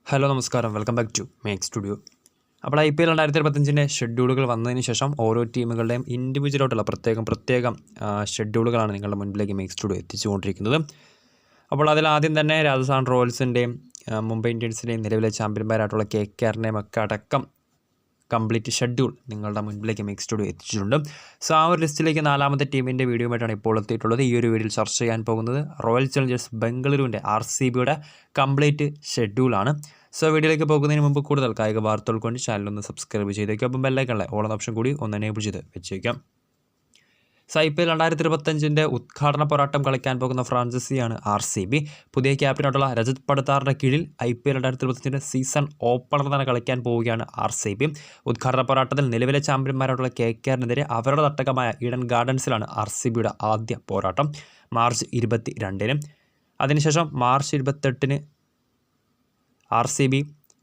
Hello നമസ്കാരം, welcome back to make studio. അപ്പോൾ IPL 2025 ഷെഡ്യൂളുകൾ വന്നതിന് ശേഷം ഓരോ ടീമുകളുടെയും ഇൻഡിവിജ്വലായിട്ടുള്ള പ്രത്യേകം ഷെഡ്യൂളുകളാണ് നിങ്ങളുടെ മുൻപിലേക്ക് മേക്ക് സ്റ്റുഡിയോ എത്തിച്ചുകൊണ്ടിരിക്കുന്നത്. അപ്പോൾ അതിലാദ്യം തന്നെ രാജസ്ഥാൻ റോയൽസിൻ്റെയും മുംബൈ ഇന്ത്യൻസിൻ്റെയും നിലവിലെ ചാമ്പ്യന്മാരായിട്ടുള്ള KKRൻ്റെയും ഒക്കെ അടക്കം കംപ്ലീറ്റ് ഷെഡ്യൂൾ നിങ്ങളുടെ മുൻപിലേക്ക് മേക്ക് സ്റ്റുഡിയോ എത്തിച്ചിട്ടുണ്ട്. സോ ആ ഒരു ലിസ്റ്റിലേക്ക് നാലാമത്തെ ടീമിൻ്റെ വീഡിയോയുമായിട്ടാണ് ഇപ്പോൾ എത്തിയിട്ടുള്ളത്. ഈ ഒരു വീഡിയോയിൽ ചർച്ച ചെയ്യാൻ പോകുന്നത് റോയൽ ചലഞ്ചേഴ്സ് ബംഗളൂരുവിൻ്റെ RCBയുടെ കംപ്ലീറ്റ് ഷെഡ്യൂളാണ്. സോ വീഡിയോയിലേക്ക് പോകുന്നതിന് മുമ്പ് കൂടുതൽ കായിക വാർത്തകൾ കൊണ്ട് ചാനലൊന്ന് സബ്സ്ക്രൈബ് ചെയ്തേക്കും. അപ്പം ബെല്ലൈക്കണിലെ ഓൾ ഓപ്ഷൻ കൂടി ഒന്ന് എനേബിൾ ചെയ്ത് വെച്ചേക്കാം. സോ IPL 2025 ഉദ്ഘാടന പോരാട്ടം കളിക്കാൻ പോകുന്ന ഫ്രാഞ്ചൈസിയാണ് RCB. പുതിയ ക്യാപ്റ്റനായിട്ടുള്ള രജത് പടിത്താറിൻ്റെ കീഴിൽ IPL 2025 സീസൺ ഓപ്പണർ തന്നെ കളിക്കാൻ പോവുകയാണ് RCB. ഉദ്ഘാടന പോരാട്ടത്തിൽ നിലവിലെ ചാമ്പ്യന്മാരായിട്ടുള്ള KKRനെതിരെ അവരുടെ തട്ടകമായ ഈഡൻ ഗാർഡൻസിലാണ് RCBയുടെ ആദ്യ പോരാട്ടം മാർച്ച് 22-ന്. അതിനുശേഷം മാർച്ച് 28-ന് RCB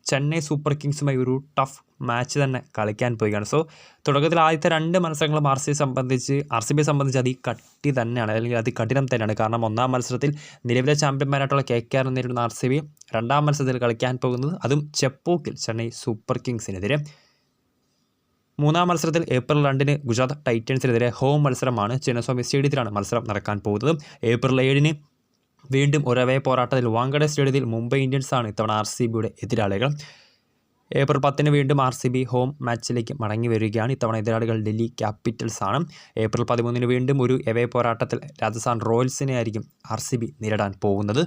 ചെന്നൈ സൂപ്പർ കിങ്സുമായി ഒരു ടഫ് മാച്ച് തന്നെ കളിക്കാൻ പോവുകയാണ്. സോ തുടക്കത്തിൽ ആദ്യത്തെ 2 മത്സരങ്ങളും RCBയെ സംബന്ധിച്ച് അതികട്ടി തന്നെയാണ്, അല്ലെങ്കിൽ അതികഠിനം തന്നെയാണ്. കാരണം ഒന്നാം മത്സരത്തിൽ നിലവിലെ ചാമ്പ്യന്മാരായിട്ടുള്ള KKR നേരിടുന്ന RCB രണ്ടാം മത്സരത്തിൽ കളിക്കാൻ പോകുന്നത് അതും ചെപ്പോക്കിൽ ചെന്നൈ സൂപ്പർ കിങ്സിനെതിരെ. മൂന്നാം മത്സരത്തിൽ ഏപ്രിൽ 2-ന് ഗുജറാത്ത് ടൈറ്റൻസിനെതിരെ ഹോം മത്സരമാണ്. ചിന്നസ്വാമി സ്റ്റേഡിയത്തിലാണ് മത്സരം നടക്കാൻ പോകുന്നത്. ഏപ്രിൽ 7-ന് വീണ്ടും ഒരവേ പോരാട്ടത്തിൽ വാങ്കഡെ സ്റ്റേഡിയത്തിൽ മുംബൈ ഇന്ത്യൻസാണ് ഇത്തവണ RCBയുടെ എതിരാളികൾ. ഏപ്രിൽ 10-ന് വീണ്ടും RCB ഹോം മാച്ചിലേക്ക് മടങ്ങി വരികയാണ്. ഇത്തവണ എതിരാളികൾ ഡൽഹി ക്യാപിറ്റൽസ് ആണ്. ഏപ്രിൽ 13-ന് വീണ്ടും ഒരു എവേ പോരാട്ടത്തിൽ രാജസ്ഥാൻ റോയൽസിനെ ആയിരിക്കും RCB നേരിടാൻ പോകുന്നത്.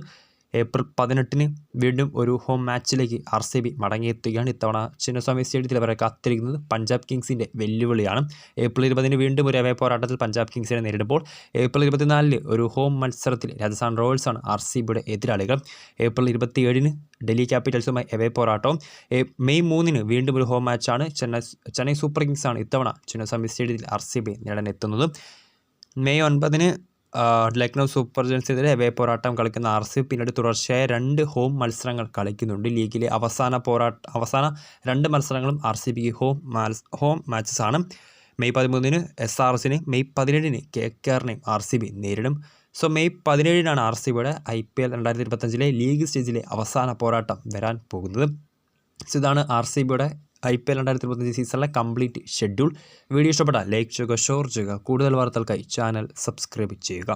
ഏപ്രിൽ 18-ന് വീണ്ടും ഒരു ഹോം മാച്ചിലേക്ക് RCB മടങ്ങിയെത്തുകയാണ്. ഇത്തവണ ചിന്നസ്വാമി സ്റ്റേഡിയത്തിൽ അവരെ കാത്തിരിക്കുന്നത് പഞ്ചാബ് കിങ്സിൻ്റെ വെല്ലുവിളിയാണ്. ഏപ്രിൽ 20-ന് വീണ്ടും ഒരു എവേ പോരാട്ടത്തിൽ പഞ്ചാബ് കിങ്സിനെ നേരിടുമ്പോൾ ഏപ്രിൽ 24-ന് ഒരു ഹോം മത്സരത്തിൽ രാജസ്ഥാൻ റോയൽസാണ് RCBയുടെ എതിരാളികൾ. ഏപ്രിൽ 27-ന് ഡൽഹി ക്യാപിറ്റൽസുമായി എവേ പോരാട്ടവും. മെയ് 3-ന് വീണ്ടും ഒരു ഹോം മാച്ചാണ്. ചെന്നൈ സൂപ്പർ കിങ്സാണ് ഇത്തവണ ചിന്നസ്വാമി സ്റ്റേഡിയത്തിൽ RCB നേടാൻ എത്തുന്നത്. മെയ് 9-ന് ലക്നൗ സൂപ്പർ ജയൻസിനെതിരെ എവേ പോരാട്ടം കളിക്കുന്ന RCB പിന്നീട് തുടർച്ചയായ 2 ഹോം മത്സരങ്ങൾ കളിക്കുന്നുണ്ട്. ലീഗിലെ അവസാന 2 മത്സരങ്ങളും RCBക്ക് ഹോം മാച്ചസ് ആണ്. മെയ് 13-ന് SRHന്, മെയ് 17-ന് KKRനെയും RCB നേരിടും. സോ മെയ് 17-നാണ് RCBയുടെ IPL 2025 ലീഗ് സ്റ്റേജിലെ അവസാന പോരാട്ടം വരാൻ പോകുന്നത്. സോ ഇതാണ് RCBയുടെ IPL 2025 സീസണിലെ കംപ്ലീറ്റ് ഷെഡ്യൂൾ. വീഡിയോ ഇഷ്ടപ്പെട്ടാൽ ലൈക്ക് ചെയ്യുക, ഷെയർ ചെയ്യുക. കൂടുതൽ വാർത്തകൾക്കായി ചാനൽ സബ്സ്ക്രൈബ് ചെയ്യുക.